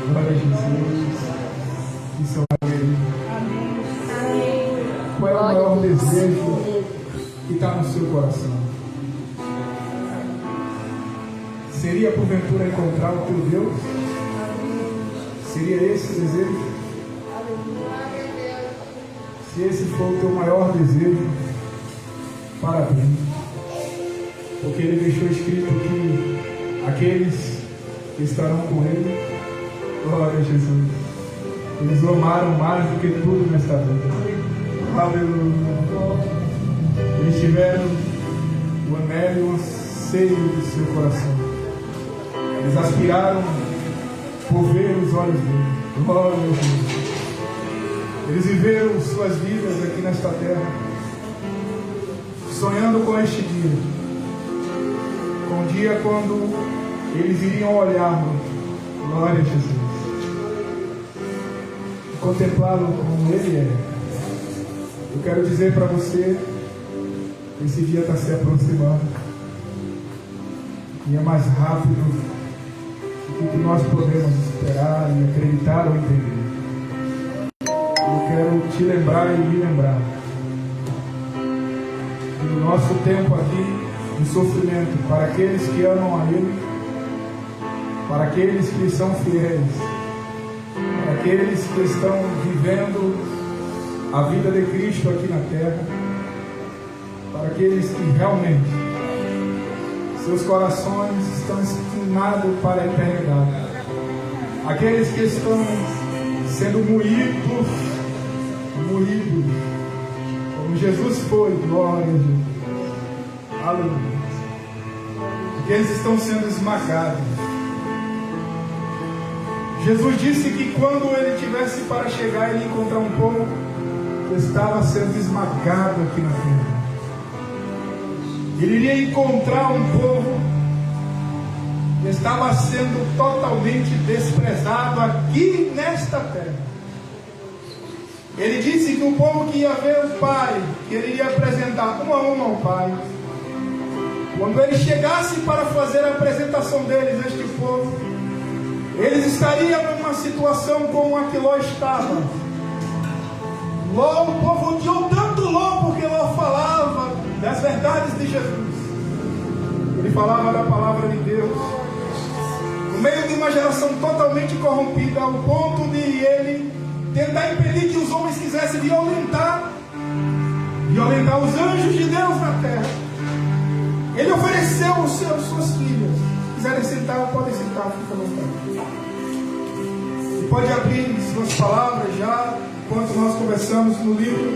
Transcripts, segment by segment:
Glória a Jesus. Isso é Ele. Qual é o maior desejo que está no seu coração? Seria porventura encontrar o teu Deus? Seria esse o desejo? Se esse for o teu maior desejo, parabéns. Porque Ele deixou escrito que aqueles que estarão com Ele, glória a Jesus, eles o amaram mais do que tudo nesta vida. Aleluia. Eles tiveram o anelo e o anseio do seu coração. Eles aspiraram por ver os olhos dele. Glória a Deus. Eles viveram suas vidas aqui nesta terra, sonhando com este dia. Com o dia quando eles iriam olhá-lo. Glória a Jesus. E contemplá-lo como Ele é. Eu quero dizer para você, esse dia está se aproximando. E é mais rápido do que nós podemos esperar e acreditar ou entender. Eu quero te lembrar e me lembrar que no nosso tempo aqui de sofrimento, para aqueles que amam a Ele, para aqueles que são fiéis, para aqueles que estão vivendo a vida de Cristo aqui na terra, para aqueles que realmente seus corações estão inclinados para a eternidade, aqueles que estão sendo moídos, como Jesus foi, glória a Jesus, aleluia, aqueles estão sendo esmagados. Jesus disse que quando Ele tivesse para chegar, Ele ia encontrar um povo que estava sendo esmagado aqui na terra. Ele iria encontrar um povo que estava sendo totalmente desprezado aqui nesta terra. Ele disse que o povo que ia ver o Pai, que Ele iria apresentar um a um ao Pai, quando Ele chegasse para fazer a apresentação deles, este povo, eles estariam numa situação como a que Ló estava. Ló, o povo odiou tanto Ló porque Ló falava das verdades de Jesus. Ele falava da palavra de Deus no meio de uma geração totalmente corrompida, ao ponto de ele tentar impedir que os homens quisessem violentar os anjos de Deus na terra. Ele ofereceu os suas filhas. Se quiserem sentar, podem sentar, fica à vontade. E pode abrir suas palavras já, enquanto nós conversamos no livro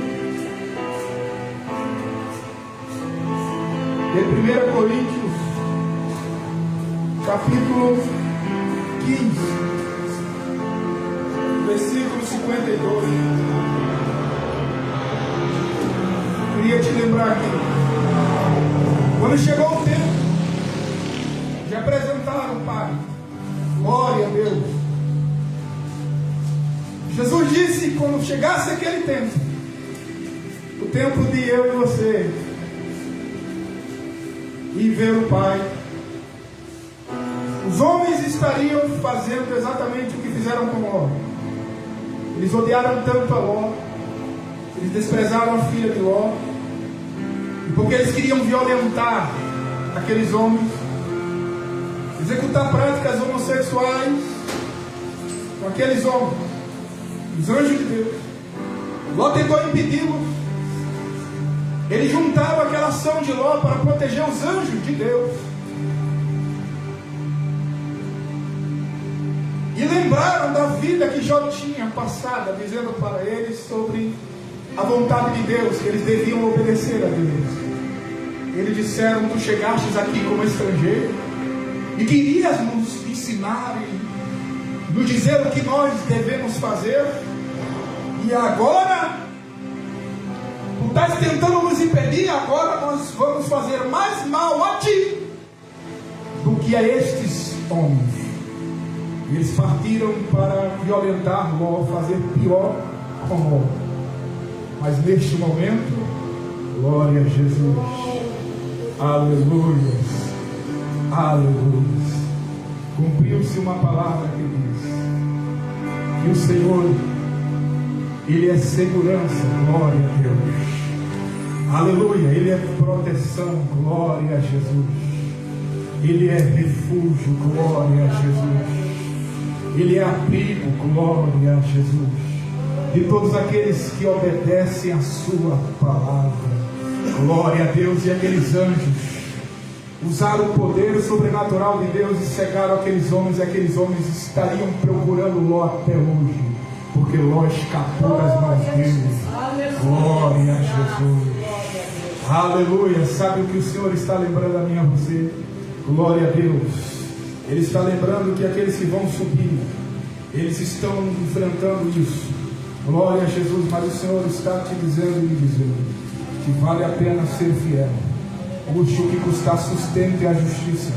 de 1 Coríntios, capítulo 15, versículo 52. Queria te lembrar aqui, quando chegou o tempo de apresentar o Pai, glória a Deus, Jesus disse que quando chegasse aquele tempo, o tempo de eu e você ir ver o Pai, os homens estariam fazendo exatamente o que fizeram com Ló. Eles odiaram tanto a Ló, eles desprezaram a filha de Ló, e porque eles queriam violentar aqueles homens, executar práticas homossexuais com aqueles homens, os anjos de Deus. Ló tentou impedi-lo. Eles juntaram aquela ação de Ló para proteger os anjos de Deus. E lembraram da vida que Jó tinha passada, dizendo para eles sobre a vontade de Deus, que eles deviam obedecer a Deus. Eles disseram: tu chegastes aqui como estrangeiro e querias nos ensinar e nos dizer o que nós devemos fazer, e agora tu estás tentando nos impedir. Agora nós vamos fazer mais mal a ti do que a estes homens. Eles partiram para violentar Ló, fazer pior com Ló. Mas neste momento, glória a Jesus, aleluia, aleluia, cumpriu-se uma palavra que diz: E o Senhor, Ele é segurança, glória a Deus. Aleluia, Ele é proteção, glória a Jesus. Ele é refúgio, glória a Jesus. Ele é abrigo, glória a Jesus, de todos aqueles que obedecem a sua palavra. Glória a Deus. E aqueles anjos usaram o poder sobrenatural de Deus e cegaram aqueles homens, e aqueles homens estariam procurando Ló até hoje, porque Ló escapou das mãos deles. Glória a Jesus. Aleluia. Sabe o que o Senhor está lembrando a mim e a você? Glória a Deus. Ele está lembrando que aqueles que vão subir, eles estão enfrentando isso. Glória a Jesus. Mas o Senhor está te dizendo e me dizendo que vale a pena ser fiel. Custe o que custar, sustente a justiça,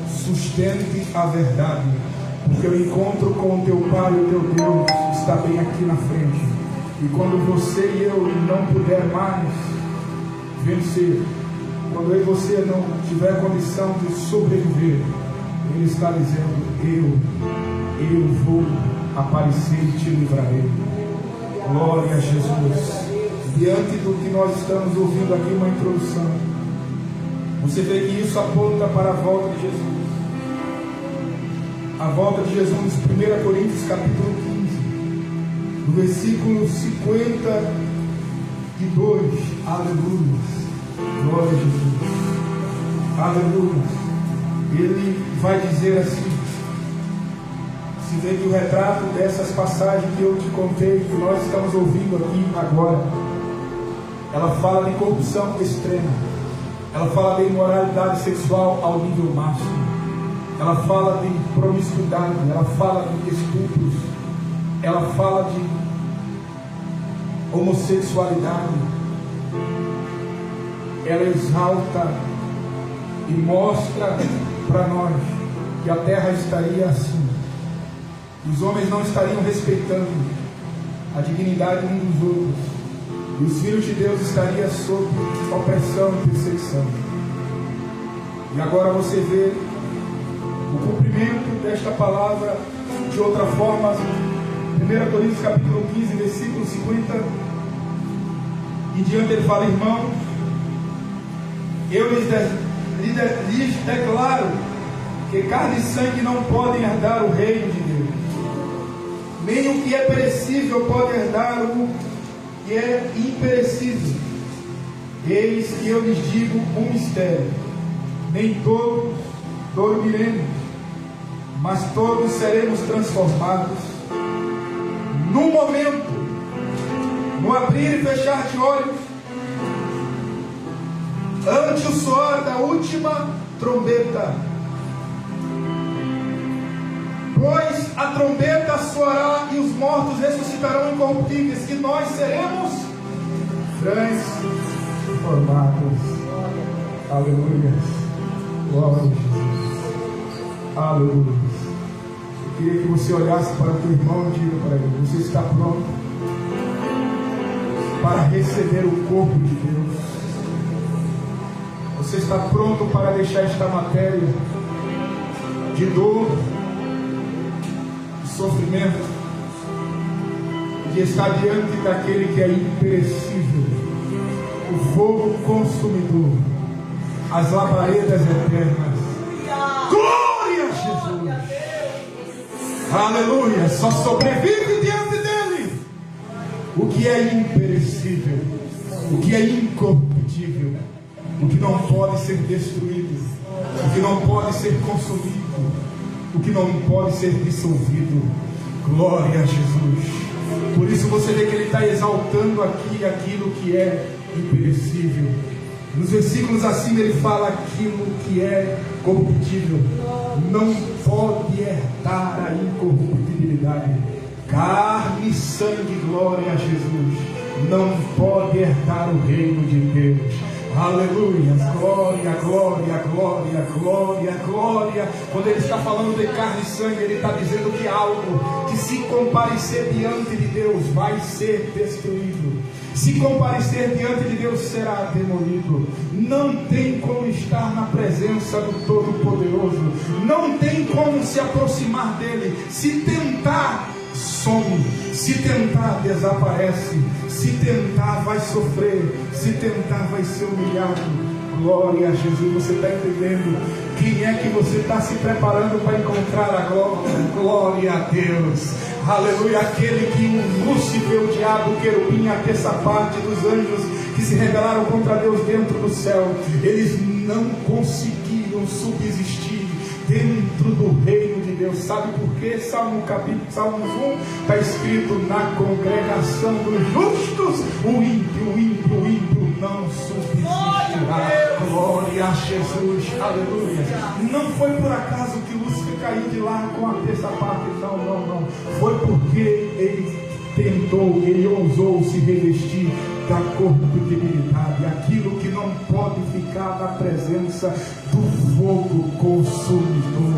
sustente a verdade, porque o encontro com o teu Pai e o teu Deus está bem aqui na frente. E quando você e eu não puder mais vencer, quando eu e você não tiver condição de sobreviver, Ele está dizendo: eu vou aparecer e te livrarei. Glória a Jesus. Diante do que nós estamos ouvindo aqui, uma introdução, você vê que isso aponta para a volta de Jesus. A volta de Jesus, 1 Coríntios capítulo 15, no versículo 52. Aleluia. Glória a Jesus. Aleluia. Ele vai dizer assim. Se vê que o retrato dessas passagens que eu te contei, que nós estamos ouvindo aqui agora, ela fala de corrupção extrema, ela fala de imoralidade sexual ao nível máximo, ela fala de promiscuidade, ela fala de estupros, ela fala de homossexualidade. Ela exalta e mostra para nós que a terra estaria assim. Os homens não estariam respeitando a dignidade uns dos outros, e os filhos de Deus estariam sob opressão e perseguição. E agora você vê o cumprimento desta palavra de outra forma. 1 Coríntios capítulo 15, versículo 50 e diante, ele fala: irmãos, eu lhes declaro que carne e sangue não podem herdar o reino de Deus, nem o que é perecível pode herdar o que é imperecível. Eis que eu lhes digo um mistério: nem todos dormiremos, mas todos seremos transformados num momento, no abrir e fechar de olhos, ante o soar da última trombeta. Pois a trombeta soará e os mortos ressuscitarão incorruptíveis, e nós seremos transformados. Aleluia. Glória a Jesus. Aleluia. Eu queria que você olhasse para o teu irmão e diga para ele: você está pronto para receber o corpo de Deus? Você está pronto para deixar esta matéria de dor, sofrimento, de estar diante daquele que é imperecível, o fogo consumidor, as labaredas eternas? Glória a Jesus! Aleluia! Só sobrevive diante dele o que é imperecível, o que é incorruptível, o que não pode ser destruído, o que não pode ser consumido, o que não pode ser dissolvido. Glória a Jesus. Por isso você vê que ele está exaltando aqui aquilo que é imperecível. Nos versículos acima ele fala: aquilo que é corruptível não pode herdar a incorruptibilidade. Carne e sangue, glória a Jesus, não pode herdar o reino de Deus. Aleluia, glória, glória, glória, glória, glória. Quando ele está falando de carne e sangue, ele está dizendo que algo que, se comparecer diante de Deus, vai ser destruído. Se comparecer diante de Deus, será demolido. Não tem como estar na presença do Todo-Poderoso, não tem como se aproximar dele. Se tentar some. Se tentar, desaparece. Se tentar, vai sofrer. Se tentar, vai ser humilhado. Glória a Jesus. Você está entendendo? Quem é que você está se preparando para encontrar a glória? Glória a Deus. Aleluia. Aquele que o Lúcifer, o diabo, o querubim, a terça parte dos anjos que se rebelaram contra Deus dentro do céu, eles não conseguiram subsistir dentro do reino de Deus. Sabe por quê? Salmos 1 está escrito: na congregação dos justos o ímpio não subsistirá. Glória a Jesus, aleluia. Não foi por acaso que Lúcifer caiu de lá com a terça parte, não. Foi porque ele tentou, ele ousou se revestir da corruptibilidade, aquilo que não pode ficar na presença do fogo consumidor.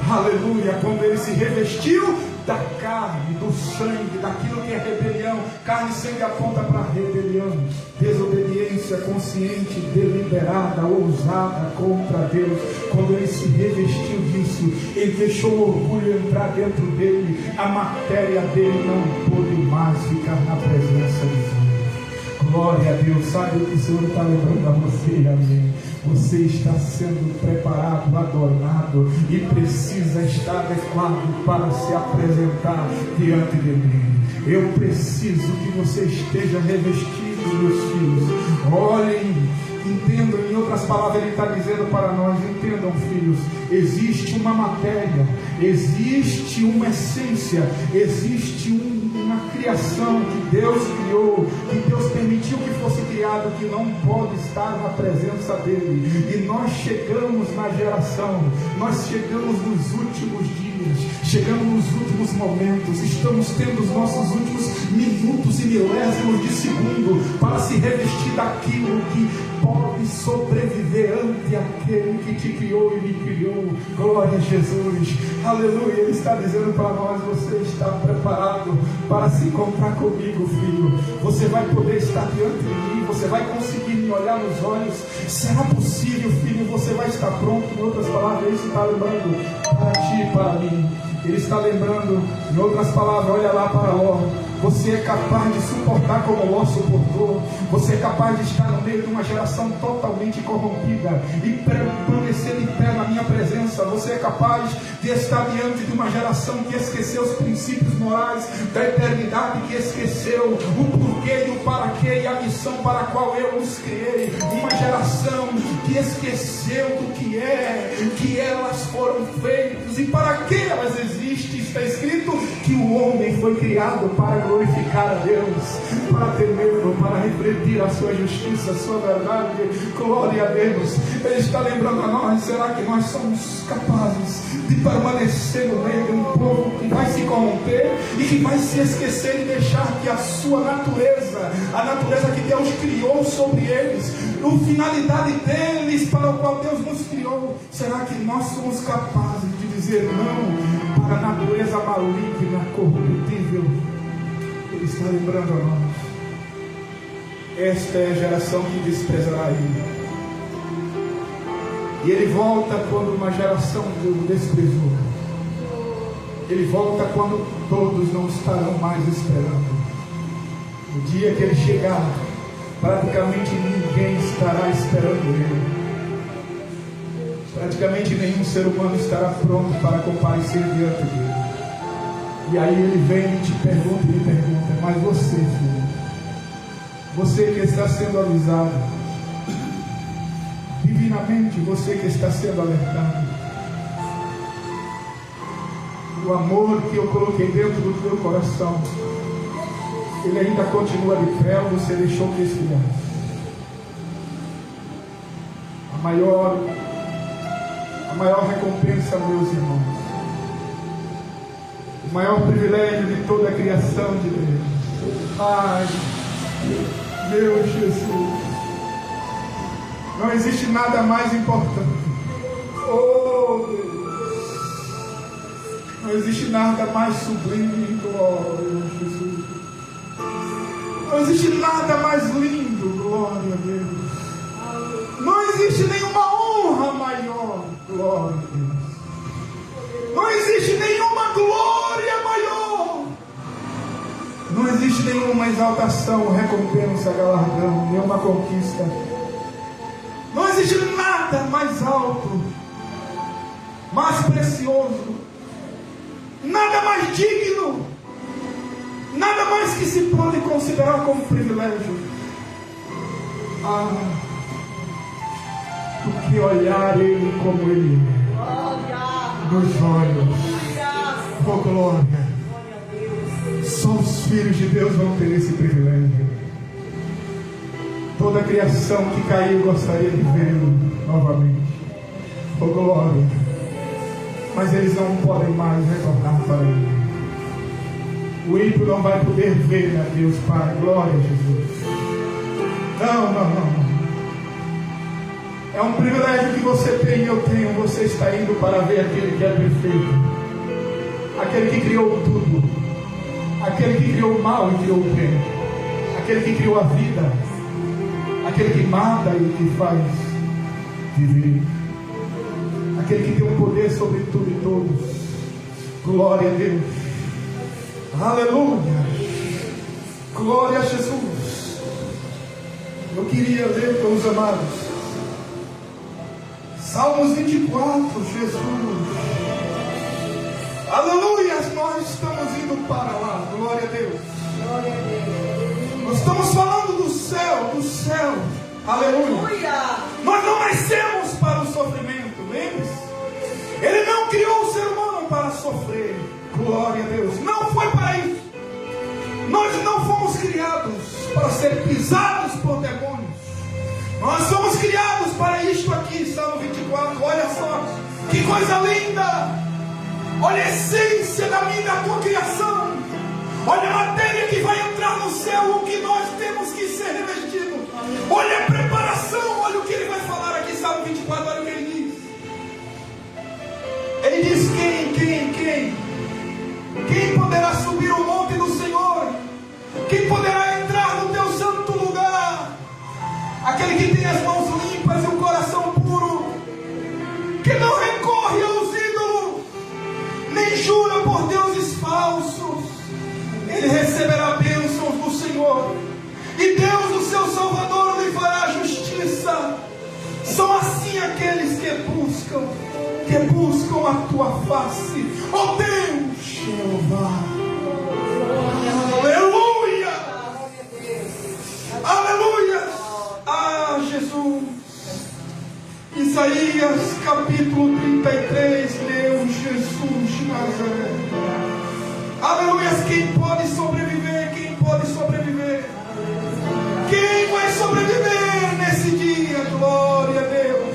Aleluia. Quando ele se revestiu da carne, do sangue, daquilo que é rebelião. Carne e sangue aponta para rebelião, desobediência consciente, deliberada, ousada contra Deus. Quando ele se revestiu disso, ele deixou o orgulho entrar dentro dele. A matéria dele não pôde mais ficar na presença de Deus. Glória a Deus. Sabe o que o Senhor está lembrando a você? Amém. Você está sendo preparado, adornado e precisa estar adequado para se apresentar diante de mim. Eu preciso que você esteja revestido, meus filhos. Olhem, entendam. Em outras palavras, ele está dizendo para nós: entendam, filhos, existe uma matéria, existe uma essência, existe uma criação que Deus criou, que Deus permitiu que fosse criado, que não pode estar na presença dele. E nós chegamos na geração, nós chegamos nos últimos dias, chegamos nos últimos momentos, estamos tendo os nossos últimos minutos e milésimos de segundo para se revestir daquilo que pode sobreviver ante aquele que te criou e me criou. Glória a Jesus, aleluia. Ele está dizendo para nós: você está preparado para se encontrar comigo, filho? Você vai poder estar diante de mim, você vai conseguir me olhar nos olhos? Será possível, filho? Você vai estar pronto? Em outras palavras, ele está lembrando para ti e para mim. Ele está lembrando, em outras palavras, olha lá para Ló. Você é capaz de suportar como Ló suportou. Você é capaz de estar no meio de uma geração totalmente corrompida e permanecer de pé na minha presença. Você é capaz de estar diante de uma geração que esqueceu os princípios morais da eternidade, que esqueceu o porquê e o para quê e a missão para a qual eu os criei. Uma geração que esqueceu do que elas foram feitas e para que elas existem. Está escrito que o homem foi criado para glorificar a Deus, para temê-lo, para refletir a sua justiça, a sua verdade. Glória a Deus. Ele está lembrando a nós: será que nós somos capazes de permanecer no meio de um povo que vai se corromper e que vai se esquecer e deixar que a sua natureza, a natureza que Deus criou sobre eles, a finalidade deles para o qual Deus nos criou, será que nós somos capazes de dizer não para a natureza maligna, corruptível? Ele está lembrando a nós: esta é a geração que desprezará ele. E ele volta quando uma geração o desprezou. Ele volta quando todos não estarão mais esperando. No dia que ele chegar, praticamente ninguém estará esperando ele. Praticamente nenhum ser humano estará pronto para comparecer diante dele. E aí ele vem e te pergunta, mas você, filho, você que está sendo avisado, divinamente, você que está sendo alertado, o amor que eu coloquei dentro do teu coração, ele ainda continua de pé, ou você deixou que esfriasse? A maior recompensa, meus irmãos, o maior privilégio de toda a criação de Deus. Ai, meu Jesus, não existe nada mais importante. Oh, Deus, não existe nada mais sublime. Glória a Jesus. Não existe nada mais lindo. Glória a Deus. Não existe nenhuma honra maior. Glória a Deus. Não existe nenhuma glória maior Não existe nenhuma exaltação, recompensa, galardão, nenhuma conquista. Não existe nada mais alto, mais precioso, nada mais digno, nada mais que se pode considerar como privilégio do que olhar Ele como Ele é, nos olhos. Oh glória! Só os filhos de Deus vão ter esse privilégio. Toda a criação que caiu gostaria de vê-lo novamente. Oh glória! Mas eles não podem mais retornar para Ele. O ímpio não vai poder ver a Deus Pai. Glória a Jesus. Não. É um privilégio que você tem e eu tenho. Você está indo para ver aquele que é perfeito, aquele que criou tudo, aquele que criou o mal e criou o bem, aquele que criou a vida, aquele que mata e que faz viver, aquele que tem o poder sobre tudo e todos. Glória a Deus. Aleluia. Glória a Jesus. Eu queria ler com os amados Salmos 24, Jesus. Aleluia, nós estamos indo para lá. Glória a Deus. Glória a Deus. Nós estamos falando do céu, do céu. Aleluia. Nós não nascemos para o sofrimento, lembre-se. Ele não criou o ser humano para sofrer. Glória a Deus. Não foi para isso. Nós não fomos criados para ser pisados por demônios. Nós somos criados para isto aqui, Salmo 24. Olha só, que coisa linda. Olha a essência da minha e da tua criação. Olha a matéria que vai entrar no céu, o que nós temos que ser revestidos. Olha a preparação, olha o que ele vai falar aqui, Salmo 24, olha o que ele diz. Ele diz: quem poderá subir o monte do Senhor? Quem poderá entrar no teu santo lugar? Aquele que tem as mãos limpas e o coração puro, que não recorre aos ídolos, nem jura por deuses falsos. Ele receberá bênçãos do Senhor, e Deus, o seu Salvador, lhe fará justiça. São assim aqueles que buscam a tua face, ó Deus, Jeová. Aleluia! Aleluia! Ah, Jesus! Isaías capítulo 33, Deus, Jesus de Nazaré. Aleluia! Quem pode sobreviver? Quem pode sobreviver? Quem vai sobreviver nesse dia? Glória a Deus!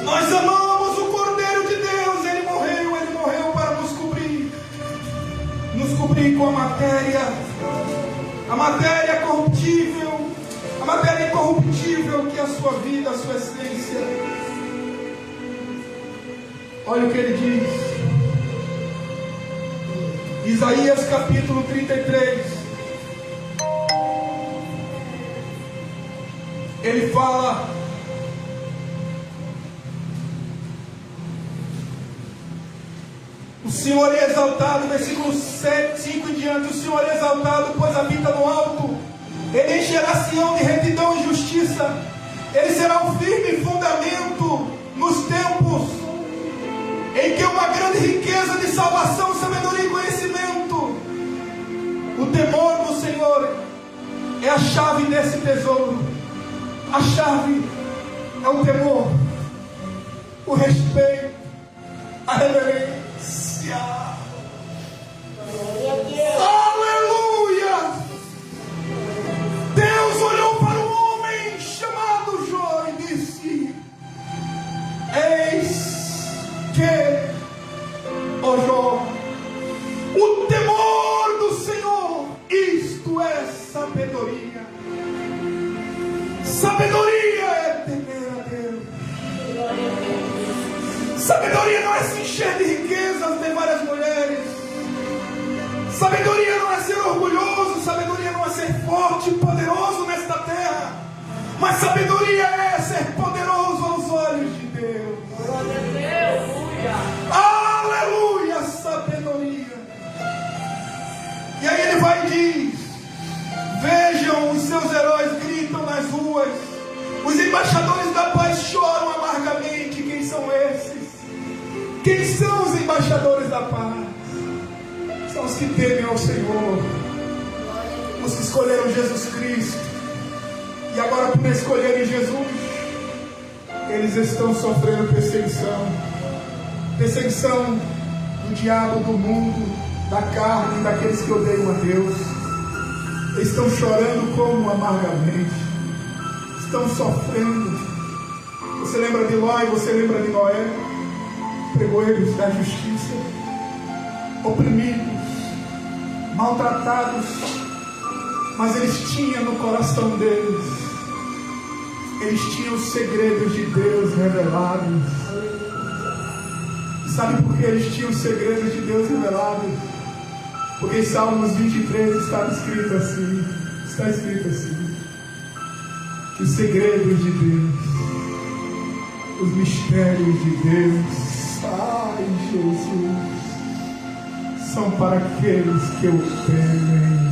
Nós amamos o Cordeiro de Deus. Ele morreu para nos cobrir com a matéria corruptível, a matéria incorruptível que é a sua vida, a sua essência. Olha o que ele diz, Isaías capítulo 33. Ele fala: o Senhor é exaltado, versículo 5 em diante. O Senhor é exaltado, pois habita no alto. Ele encherá Sião de retidão e justiça. Ele será um firme fundamento nos tempos em que uma grande riqueza de salvação, sabedoria e conhecimento. O temor do Senhor é a chave desse tesouro. A chave é o temor, o respeito, a reverência. Aleluia! Deus olhou para um homem chamado Jó e disse: eis que, ó Jó, o temor do Senhor, isto é sabedoria. Sabedoria é temer a Deus. Sabedoria não é se encher de riquezas, ter várias mulheres. Sabedoria não é ser orgulhoso. Sabedoria não é ser forte e poderoso nesta terra. Mas sabedoria é ser poderoso aos olhos de Deus. Aleluia! Sabedoria. Pai diz: vejam, os seus heróis gritam nas ruas, os embaixadores da paz choram amargamente. Quem são esses? Quem são os embaixadores da paz? São os que temem ao Senhor, os que escolheram Jesus Cristo, e agora, por escolherem Jesus, eles estão sofrendo perseguição do diabo, do mundo, da carne, daqueles que odeiam a Deus. Eles estão chorando como amargamente, estão sofrendo. Você lembra de Ló e você lembra de Noé, pregoeiros da justiça, oprimidos, maltratados, mas eles tinham no coração deles, eles tinham os segredos de Deus revelados. Sabe por que eles tinham os segredos de Deus revelados? Porque em Salmos 23 está escrito assim, que os segredos de Deus, os mistérios de Deus, ai Jesus, são para aqueles que o temem.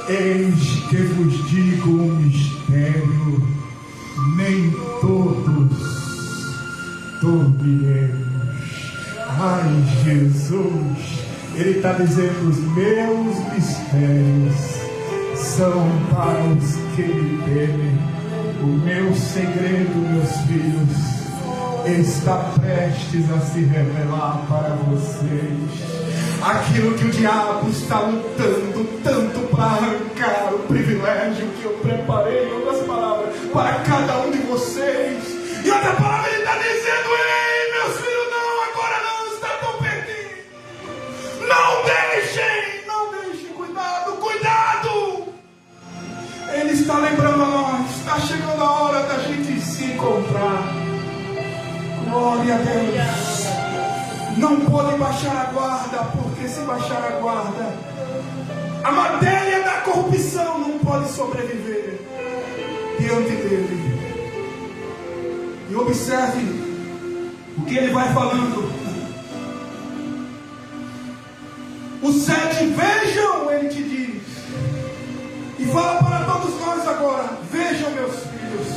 Eis que vos digo um mistério, nem todos dormiremos. Ai Jesus, Ele está dizendo: os meus mistérios são para os que me temem. O meu segredo, meus filhos, está prestes a se revelar para vocês. Aquilo que o diabo está lutando tanto para arrancar, o privilégio que eu preparei, em outras palavras, para cada um de vocês. E outra palavra, Ele está dizendo: ei, meus filhos, não, agora não está tão pertinho. Não deixem, cuidado. Ele está lembrando a nós, está chegando a hora da gente se encontrar. Glória a Deus. Não podem baixar a guarda, porque se baixar a guarda, a matéria da corrupção não pode sobreviver diante dele. E observe o que ele vai falando. O 7, vejam, ele te diz, e fala para todos nós agora: vejam, meus filhos,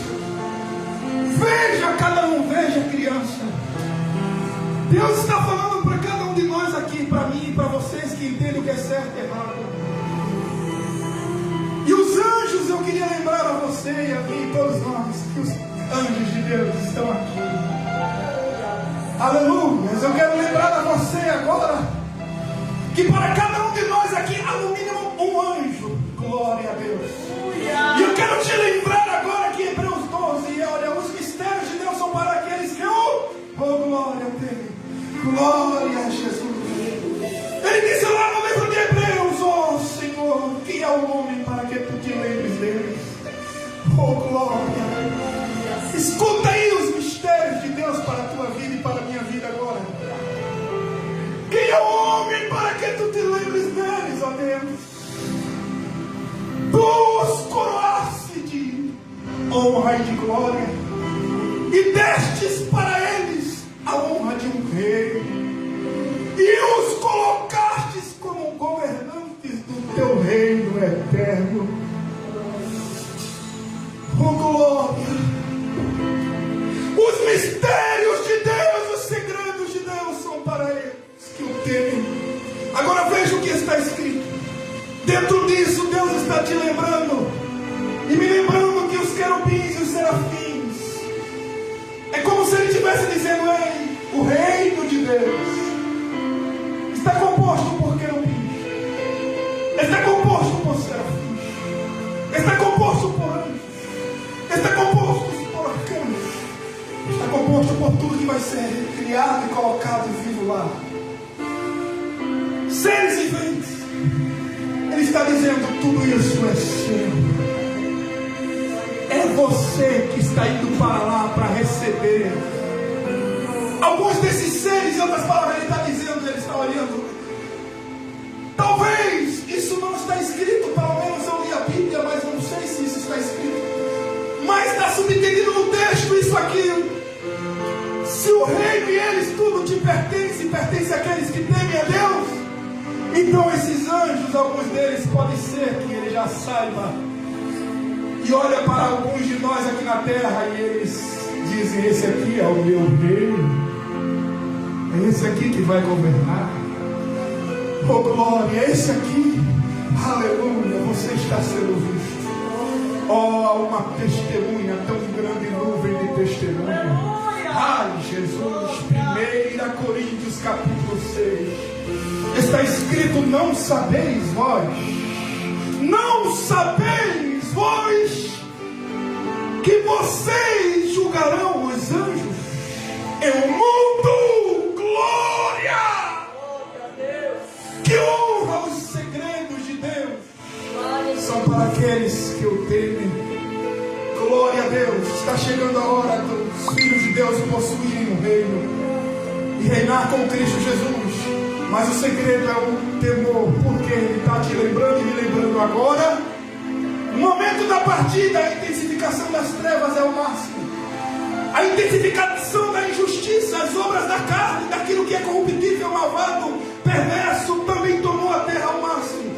veja cada um, veja criança. Deus está falando para cada um de nós aqui, para mim e para vocês que entendem o que é certo e errado. E os anjos, eu queria lembrar a você e a mim e todos nós, que os anjos de Deus estão aqui. Aleluia! Eu quero lembrar a você agora, que para cada um de nós aqui há no mínimo um anjo. Glória a Deus. E eu quero te lembrar agora que Hebreus 12, olha, os mistérios de Deus são para aqueles que glória a Deus. Glória a Jesus. Ele disse lá no livro de Hebreus: Senhor, quem é o homem para que tu te lembres dele? Glória. Escuta aí os mistérios de Deus para a tua vida e para a minha vida agora. Quem é o homem para que tu te lembres deles, ó Deus? Tu os coroaste de honra e de glória, e destes para eles a honra de um rei, e os colocastes como governantes do teu reino eterno. Glória! Os mistérios de Deus, os segredos de Deus são para eles que o temem. Agora veja o que está escrito. Dentro disso, Deus está te lembrando e me lembrando que os querubins e os serafins, é como se Ele estivesse dizendo: ei, o reino de Deus está composto por querubins, está composto por serafins, está composto por anjos, está composto por arcanos, está composto por tudo que vai ser criado e colocado vivo lá. Seres viventes. Ele está dizendo: tudo isso é seu. É você que está indo para lá para receber. Alguns desses seres, em outras palavras, ele está dizendo, ele está olhando. Talvez isso não está escrito, pelo menos eu li a Bíblia, mas não sei se isso está escrito. Mas está subentendido no texto isso aqui. Se o reino e eles tudo te pertence àqueles que temem a Deus, então esses anjos anjos, alguns deles pode ser que ele já saiba. E olha para alguns de nós aqui na terra e eles dizem: esse aqui é o meu rei, é esse aqui que vai governar. Oh glória, é esse aqui. Aleluia, você está sendo visto. Oh, uma testemunha, tão grande nuvem de testemunha. Ai, Jesus, 1 Coríntios capítulo 6. Está escrito: não sabeis vós que vocês julgarão os anjos e o mundo. Glória! Que honra os segredos de Deus são para aqueles que o temem. Glória a Deus. Está chegando a hora dos filhos de Deus possuírem o reino e reinar com Cristo Jesus. Mas o segredo é o temor, porque Ele está te lembrando e me lembrando agora. No momento da partida, a intensificação das trevas é o máximo. A intensificação da injustiça, as obras da carne, daquilo que é corruptível, malvado, perverso, também tomou a terra ao máximo.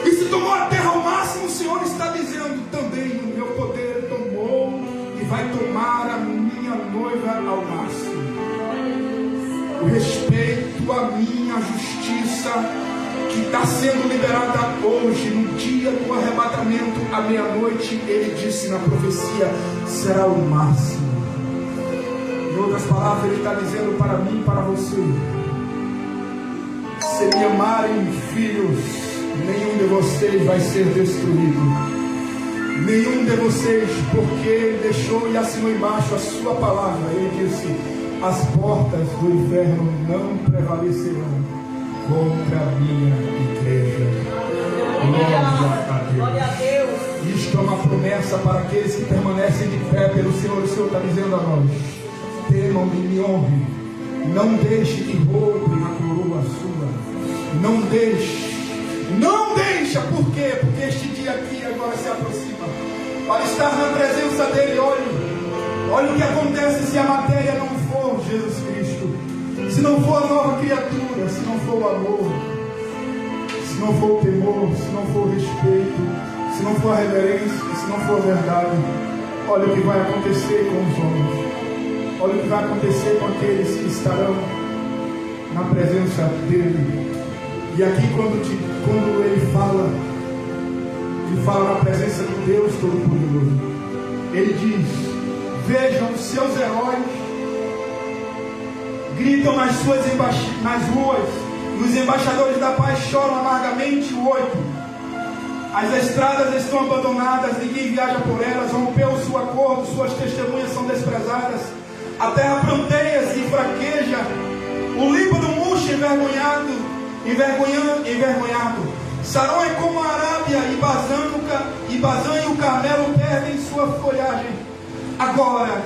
E se tomou a terra ao máximo, o Senhor está dizendo também: o meu poder tomou e vai tomar a minha noiva ao máximo. O respeito à minha justiça, que está sendo liberada hoje, no dia do arrebatamento, à meia-noite, Ele disse na profecia, será o máximo. Em outras palavras, Ele está dizendo para mim e para você: se me amarem, filhos, nenhum de vocês vai ser destruído. Nenhum de vocês, porque Ele deixou e assinou embaixo a sua palavra. Ele disse: as portas do inferno não prevalecerão contra a minha igreja. Glória a Deus. Isto é uma promessa para aqueles que permanecem de pé pelo Senhor. O Senhor está dizendo a nós: temam-me e me honrem. Não deixe que roubem a coroa sua. Não deixe. Não deixa. Por quê? Porque este dia aqui agora se aproxima. Para estar na presença dEle, olhe o que acontece se a matéria não for Jesus Cristo. Se não for a nova criatura, se não for o amor, se não for o temor, se não for o respeito, se não for a reverência, se não for a verdade, olha o que vai acontecer com os homens. Olha o que vai acontecer com aqueles que estarão na presença dEle. E aqui quando Ele fala na presença de Deus Todo-Poderoso. Ele diz: vejam os seus heróis, gritam nas ruas, e os embaixadores da paz choram amargamente. 8. As estradas estão abandonadas, ninguém viaja por elas, rompeu sua acordo, suas testemunhas são desprezadas, a terra pranteia-se e fraqueja, o Líbano murcha envergonhado. Sarão é como a Arábia, e Bazã e o Carmelo perdem sua folhagem. Agora,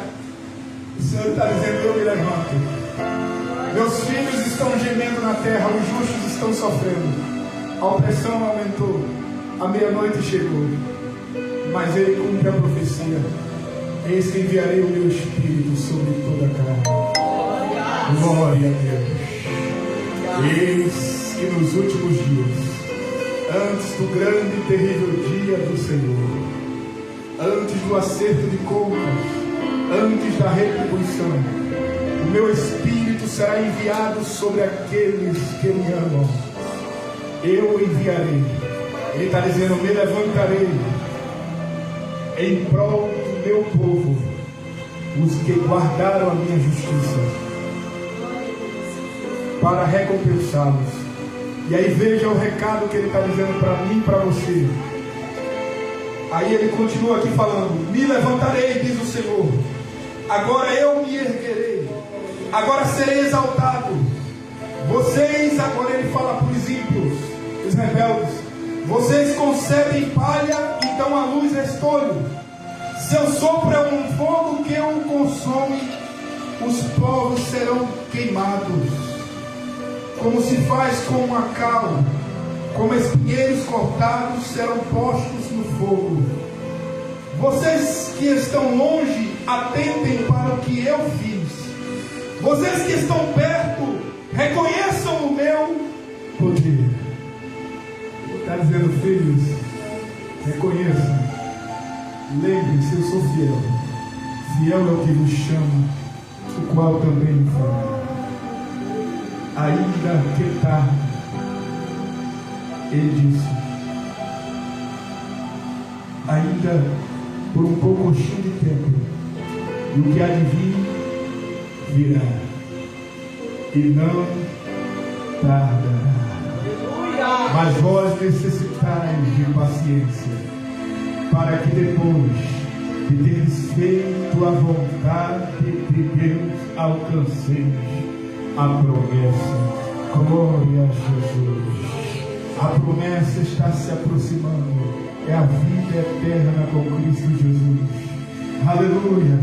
o Senhor está dizendo: eu me levanto. Meus filhos estão gemendo na terra, os justos estão sofrendo. A opressão aumentou, a meia-noite chegou, mas Ele cumpre a profecia: eis que enviarei o meu Espírito sobre toda a carne. Glória a Deus. Eis que nos últimos dias, antes do grande e terrível dia do Senhor, antes do acerto de contas, antes da retribuição, o meu Espírito será enviado sobre aqueles que me amam. Eu enviarei. Ele está dizendo: me levantarei em prol do meu povo, os que guardaram a minha justiça, para recompensá-los. E aí veja o recado que Ele está dizendo para mim e para você. Aí Ele continua aqui falando: me levantarei, diz o Senhor, agora eu me erguerei, agora serei exaltado. Vocês, agora Ele fala para os ímpios, os rebeldes: vocês concebem palha e dão à luz restolho. Seu sopro é um fogo que o consome, os povos serão queimados. Como se faz com uma cal, como espinheiros cortados serão postos no fogo. Vocês que estão longe, atentem para o que eu fiz. Vocês que estão perto, reconheçam o meu poder. Está dizendo, filhos, reconheçam, lembrem-se, eu sou fiel. Fiel é o que vos chama, o qual também me fala. Ainda que tarde, ele disse, ainda por um pouquinho de tempo, e o que há de vir, virá, e não tardará. Mas vós necessitais de paciência, para que depois de teres feito a vontade de Deus, alcanceis a promessa. Glória a Jesus. A promessa está se aproximando. É a vida eterna com Cristo Jesus. Aleluia.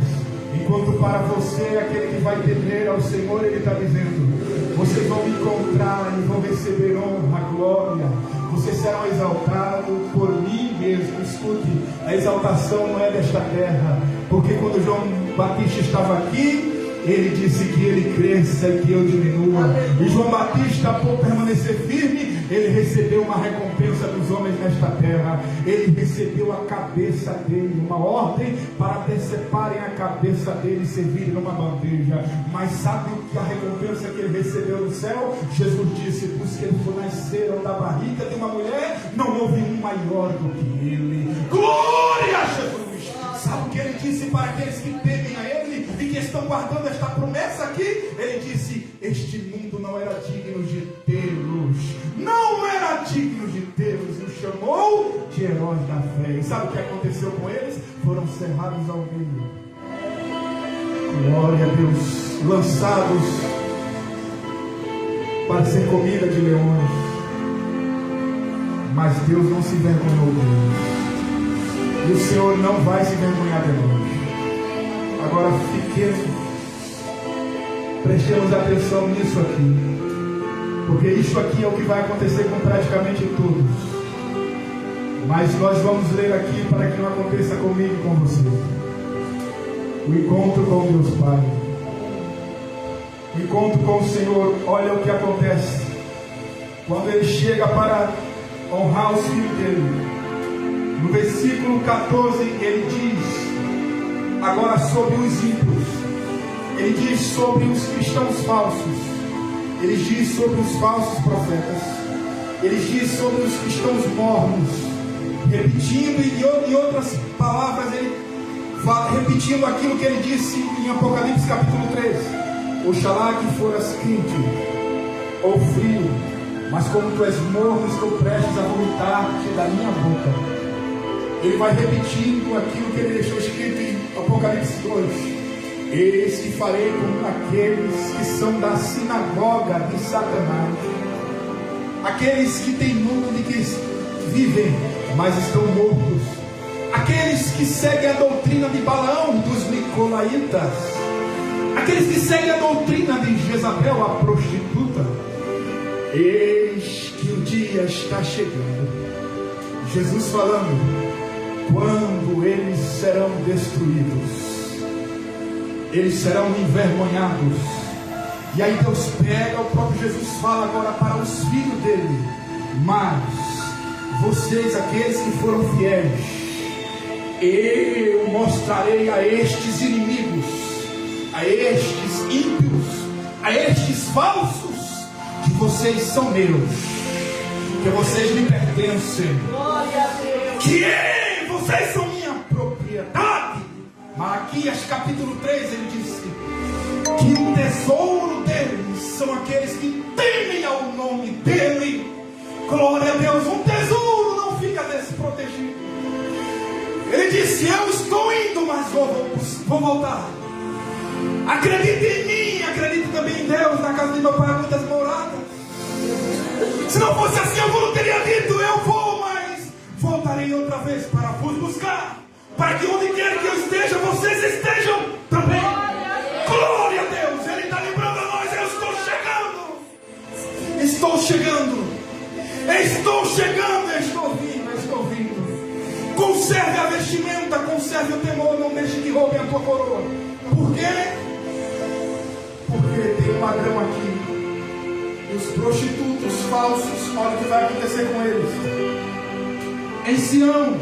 Enquanto para você, aquele que vai temer ao Senhor, Ele está dizendo, vocês vão me encontrar e vão receber honra, glória. Vocês serão exaltados por mim mesmo. Escute, a exaltação não é desta terra. Porque quando João Batista estava aqui, ele disse que ele cresça e que eu diminua. E João Batista, por permanecer firme, ele recebeu uma recompensa dos homens nesta terra. Ele recebeu a cabeça dele, uma ordem para deceparem a cabeça dele e servirem numa bandeja. Mas sabe o que a recompensa que ele recebeu no céu? Jesus disse, os que nasceram da barriga de uma mulher, não houve um maior do que ele. Glória a Jesus! Sabe o que ele disse para aqueles que temem a ele e que estão guardando esta promessa aqui? Ele disse, este mundo não era digno de tê-los. Não era digno de tê-los. E o chamou de heróis da fé. E sabe o que aconteceu com eles? Foram cerrados ao meio. Glória a Deus. Lançados para ser comida de leões. Mas Deus não se envergonhou deles. E o Senhor não vai se envergonhar de nós. Agora prestemos atenção nisso aqui. Porque isso aqui é o que vai acontecer com praticamente todos. Mas nós vamos ler aqui para que não aconteça comigo e com você. O encontro com Deus Pai. O encontro com o Senhor. Olha o que acontece. Quando ele chega para honrar os filhos dele. No versículo 14 ele diz, agora sobre os ímpios, ele diz sobre os cristãos falsos, ele diz sobre os falsos profetas, ele diz sobre os cristãos mornos, repetindo em outras palavras, ele repetindo aquilo que ele disse em Apocalipse capítulo 3, oxalá que foras quente ou frio, mas como tu és morno, estou prestes a vomitar-te da minha boca. Ele vai repetindo aquilo que ele deixou escrito em Apocalipse 2. Eis que farei com aqueles que são da sinagoga de Satanás, aqueles que têm nome, que vivem, mas estão mortos, aqueles que seguem a doutrina de Balaão, dos Nicolaítas, aqueles que seguem a doutrina de Jezabel, a prostituta. Eis que o dia está chegando. Jesus falando, quando eles serão destruídos, eles serão envergonhados. E aí Deus pega, o próprio Jesus fala agora para os filhos dele, mas vocês, aqueles que foram fiéis, eu mostrarei a estes inimigos, a estes ímpios, a estes falsos, que vocês são meus, que vocês me pertencem, que vocês são minha propriedade. Malaquias capítulo 3 ele disse que o tesouro deles são aqueles que temem ao nome dele. Glória a Deus, um tesouro não fica desprotegido. Ele disse, eu estou indo, mas vou voltar. Acredite em mim, acredite também em Deus. Na casa de meu pai há muitas moradas. Se não fosse assim eu não teria dito, eu vou, mas voltarei outra vez para vos buscar, para que onde quer que eu esteja, vocês estejam também. Glória a Deus, Ele está lembrando a nós, eu estou chegando. Estou chegando, estou vindo. Conserve a vestimenta, conserve o temor, não deixe que roubem a tua coroa. Por quê? Porque tem um ladrão aqui. os prostitutos falsos, olha o que vai acontecer com eles. Em Sião,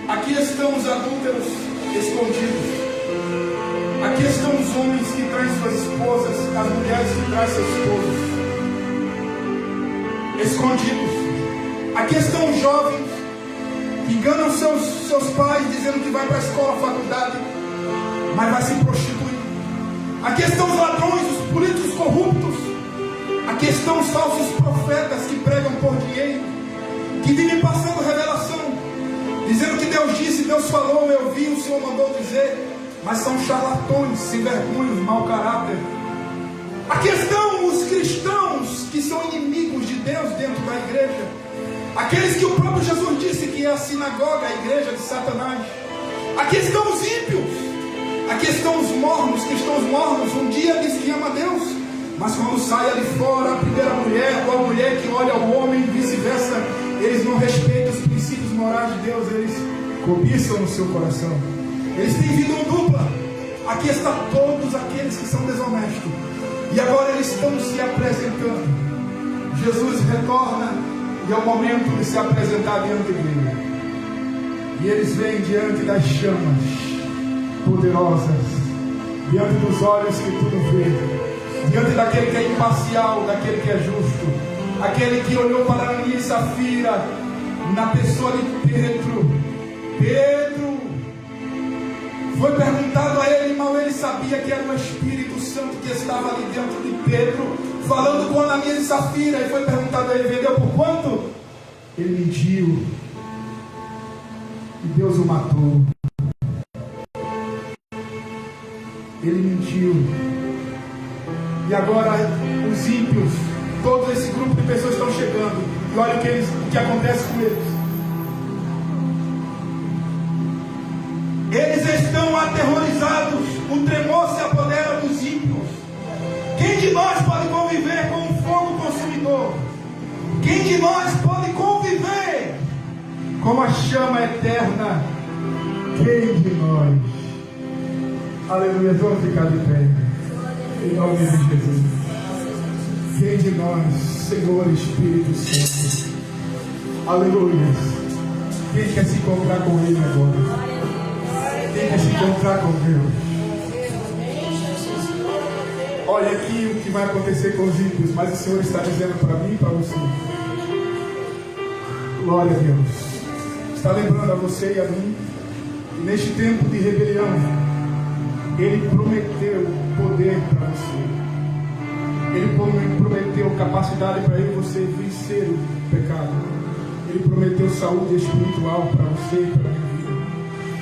aqui estão os adúlteros escondidos. Aqui estão os homens que traem suas esposas, as mulheres que traem seus esposos, escondidos. Aqui estão os jovens que enganam seus pais, dizendo que vai para a escola, faculdade, mas vai se prostituir. Aqui estão os ladrões, os políticos corruptos. Aqui estão os falsos profetas que pregam por dinheiro, que vivem passando revelação, dizendo que Deus disse, Deus falou, eu vi, o Senhor mandou dizer, mas são charlatões, sem vergonha, mau caráter. Aqui estão os cristãos que são inimigos de Deus dentro da igreja, aqueles que o próprio Jesus disse que é a sinagoga, a igreja de Satanás. Aqui estão os ímpios, aqui estão os mornos, cristãos mornos. Um dia diz que ama Deus, mas quando sai ali fora, a primeira mulher ou a mulher que olha ao homem e vice-versa, eles não respeitam os princípios morais de Deus, eles cobiçam no seu coração. Eles têm vida dupla. Aqui estão todos aqueles que são desonestos, e agora eles estão se apresentando. Jesus retorna e é o momento de se apresentar diante dele. E eles vêm diante das chamas poderosas, diante dos olhos que tudo vê, diante daquele que é imparcial, daquele que é justo, aquele que olhou para Ananias e Safira na pessoa de Pedro. Pedro, foi perguntado a ele, mal ele sabia que era o Espírito Santo que estava ali dentro de Pedro, falando com Ananias e Safira. E foi perguntado a ele, vendeu por quanto? Ele mentiu, e Deus o matou. Ele mentiu. E agora os ímpios, todo esse grupo de pessoas estão chegando, e olha o que acontece com eles. Eles estão aterrorizados, o tremor se apodera dos ímpios. Quem de nós pode conviver com um fogo consumidor? Quem de nós pode conviver com a chama eterna? Quem de nós? Aleluia, vamos ficar de pé, em nome de Jesus. Quem de nós, Senhor Espírito Santo? Aleluia. Quem quer se encontrar com Ele agora? Quem quer se encontrar com Deus? Olha aqui o que vai acontecer com os ímpios, mas o Senhor está dizendo para mim e para você. Glória a Deus. Está lembrando a você e a mim, neste tempo de rebelião, Ele prometeu poder para você. Ele prometeu capacidade para eu e você vencer o pecado. Ele prometeu saúde espiritual para você e para a minha vida.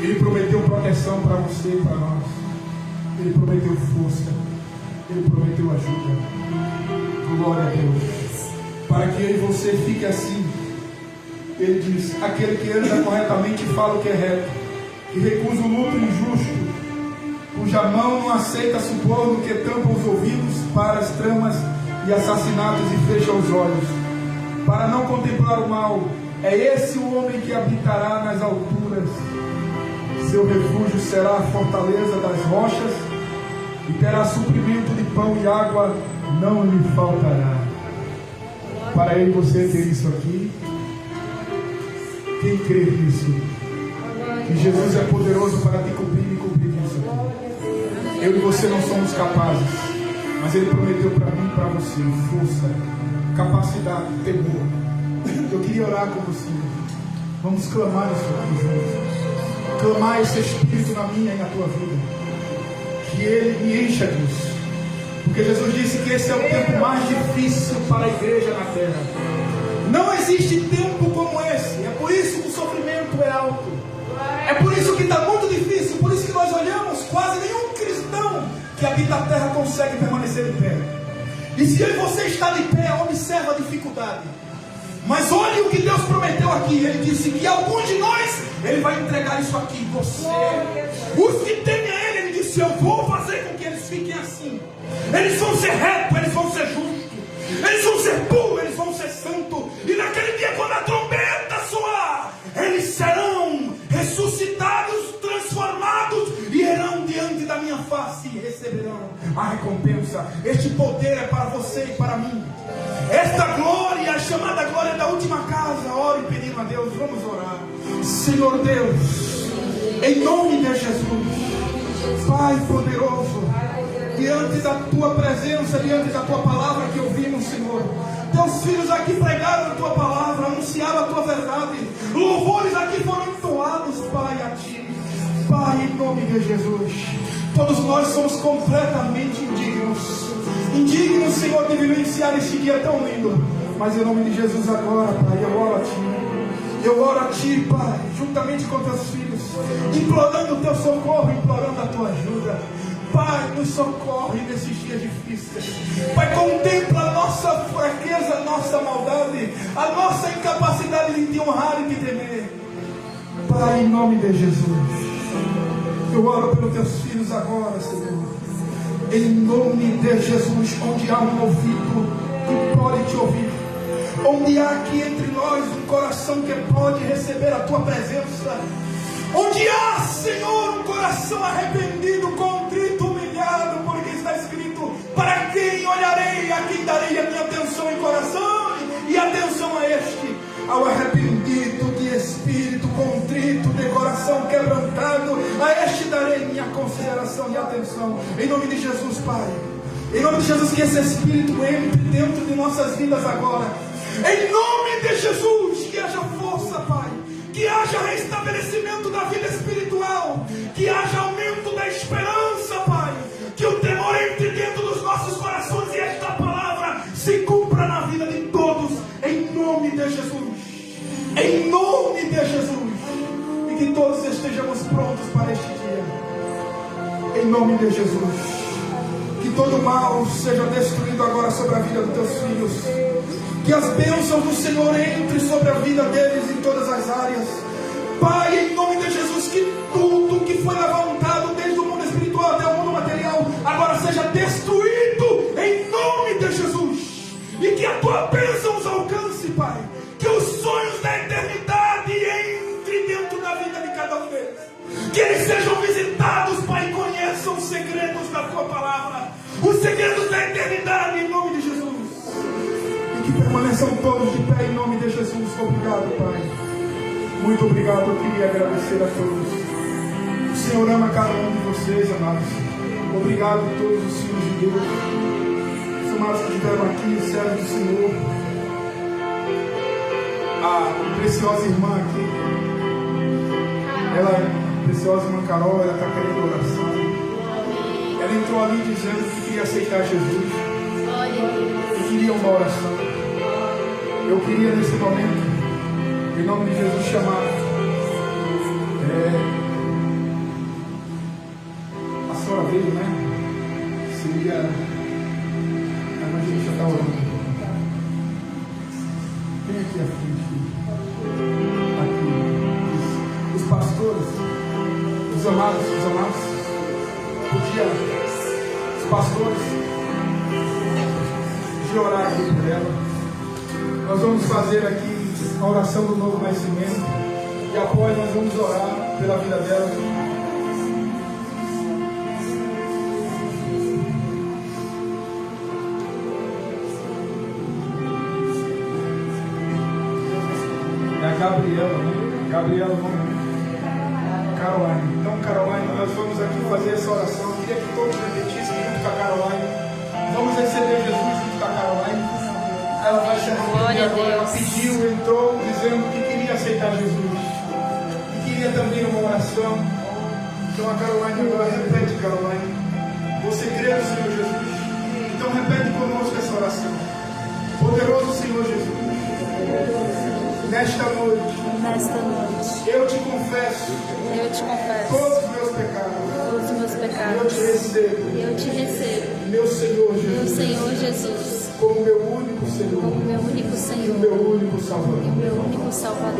Ele prometeu proteção para você e para nós. Ele prometeu força. Ele prometeu ajuda. Glória a Deus. Para que eu e você fique assim. Ele diz, aquele que anda corretamente e fala o que é reto, que recusa o luto injusto, cuja mão não aceita suborno, que tampa os ouvidos para as tramas e assassinatos e fecha os olhos, para não contemplar o mal. É esse o homem que habitará nas alturas. Seu refúgio será a fortaleza das rochas, e terá suprimento de pão e água, não lhe faltará. Para ele você ter isso aqui, quem crê nisso, que Jesus é poderoso para te cumprir e cumprir isso aqui. Eu e você não somos capazes, mas Ele prometeu para mim e para você força, capacidade, temor. Eu queria orar com você. Vamos clamar isso aqui juntos. Clamar esse Espírito na minha e na tua vida, que Ele me encha disso, porque Jesus disse que esse é o tempo mais difícil para a igreja na terra. Não existe tempo como esse. É por isso que o sofrimento é alto, é por isso que está muito difícil, por isso que nós olhamos, quase nenhum cristão que habita a terra consegue permanecer de pé. E se eu e você está de pé, observa a dificuldade. Mas olhe o que Deus prometeu aqui. Ele disse que alguns de nós, Ele vai entregar isso aqui. Você, os que temem a Ele, Ele disse, eu vou fazer com que eles fiquem assim. Eles vão ser retos, eles vão ser justos, eles vão ser puros, eles vão ser santos. E naquele dia, quando a trombeta soar, eles serão ressuscitados, transformados, e irão diante da minha face e receberão a recompensa. Este poder é para você e para mim. Esta glória, a chamada glória da última casa. Ore pedindo a Deus, vamos orar. Senhor Deus, em nome de Jesus, Pai poderoso, diante da Tua presença, diante da Tua palavra que ouvimos, Senhor, Teus filhos aqui pregaram a Tua palavra, anunciaram a Tua verdade, louvores aqui foram entoados, Pai, a Ti. Pai, em nome de Jesus, todos nós somos completamente indignos, Senhor, de vivenciar este dia tão lindo, mas em nome de Jesus agora, Pai, eu oro a Ti. Eu oro a Ti, Pai, juntamente com Teus filhos, implorando o Teu socorro, implorando a Tua ajuda. Pai, nos socorre nesses dias difíceis. Pai, contempla a nossa fraqueza, a nossa maldade, a nossa incapacidade de Te honrar e Te temer. Pai, em nome de Jesus, eu oro pelos Teus filhos agora, Senhor. Em nome de Jesus, onde há um ouvido que pode Te ouvir, onde há aqui entre nós um coração que pode receber a Tua presença, onde há, Senhor, um coração arrependido, contrito, humilhado, porque está escrito: para quem olharei, a quem darei a minha atenção em coração e atenção a este, ao arrependido de espírito, contrito, de coração quebrantado, a este darei minha consideração e atenção. Em nome de Jesus, Pai, em nome de Jesus, que esse Espírito entre dentro de nossas vidas agora. Em nome de Jesus, que haja força, Pai, que haja restabelecimento da vida espiritual, que haja aumento da esperança, Pai, que o temor entre dentro dos nossos corações e esta palavra se cumpra na vida de todos, em nome de Jesus, em nome de Jesus, e que todos estejamos prontos para este dia, em nome de Jesus. Que todo mal seja destruído agora sobre a vida dos Teus filhos. Que as bênçãos do Senhor entrem sobre a vida deles em todas as áreas. Pai, em nome de Jesus, que tudo que foi levantado desde o mundo espiritual até o mundo material agora seja destruído em nome de Jesus. E que a Tua bênção os alcance, Pai. Que os sonhos da eternidade entrem dentro da vida de cada um deles. Que eles sejam visitados, Pai, e conheçam os segredos da Tua palavra, os segredos da eternidade, em nome de Jesus. E que permaneçam todos de pé, em nome de Jesus. Obrigado, Pai. Muito obrigado. Eu queria agradecer a todos. O Senhor ama cada um de vocês, amados. Obrigado a todos os filhos de Deus, os amados que estiveram aqui, servos do Senhor. A preciosa irmã aqui, ela, preciosa irmã Carol, ela está querendo oração. Ela entrou ali dizendo que queria aceitar Jesus e queria uma oração. Eu queria nesse momento, em nome de Jesus, chamar a senhora veio, né? Seria a evangelista está orando. Vem aqui à frente. Aqui. Os pastores, os amados, podia, os pastores, de orar aqui por ela. Nós vamos fazer aqui a oração do novo nascimento e após nós vamos orar pela vida dela. É a Gabriela, né? Gabriela, não. Caroline. Então, Caroline, nós vamos aqui fazer essa oração. Eu queria que todos repetissem junto com a Caroline. Vamos receber Jesus junto com a Caroline. Ela vai se arrepender agora. Ela pediu, entrou, dizendo que queria aceitar Jesus. E queria também uma oração. Então, a Caroline agora repete, Caroline. Você crê no Senhor Jesus? Então, repete conosco essa oração. Poderoso Senhor Jesus. Nesta noite, eu te confesso todos os meus pecados. Eu te recebo, meu Senhor Jesus, como meu único Senhor, e meu único Salvador.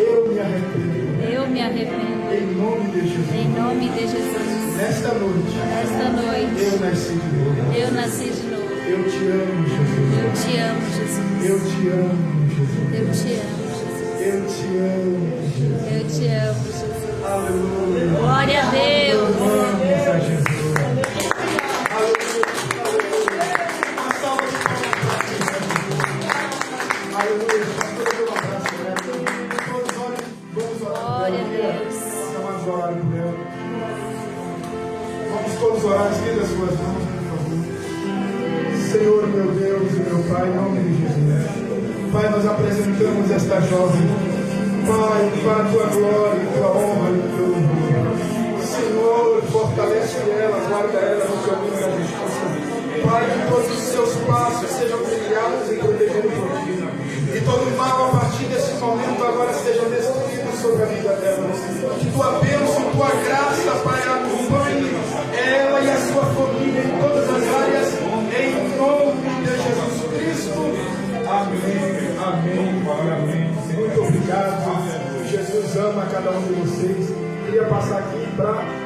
Eu me arrependo. Em nome de Jesus. Nesta noite, eu nasci de novo. Eu te amo, Jesus. Eu te amo, Jesus. Aleluia. Glória a Deus. Amamos a Jesus. Aleluia. Glória a Deus. Vamos todos orar, estenda as suas mãos, por favor. Senhor, meu Deus e meu Pai, em nome de Jesus. Pai, nós apresentamos esta jovem, Pai, para a tua glória, tua honra e teu louvor. Senhor, fortalece ela, guarda ela no caminho da justiça. Pai, que todos os seus passos sejam trilhados e protegidos por ti. E todo mal a partir desse momento agora seja destruído sobre a vida dela. Que tua bênção, tua graça, Pai, acompanhe ela e a sua família em todas as áreas, em nome de Jesus Cristo. Amém, amém, amém. Muito obrigado. Jesus ama cada um de vocês. Queria passar aqui para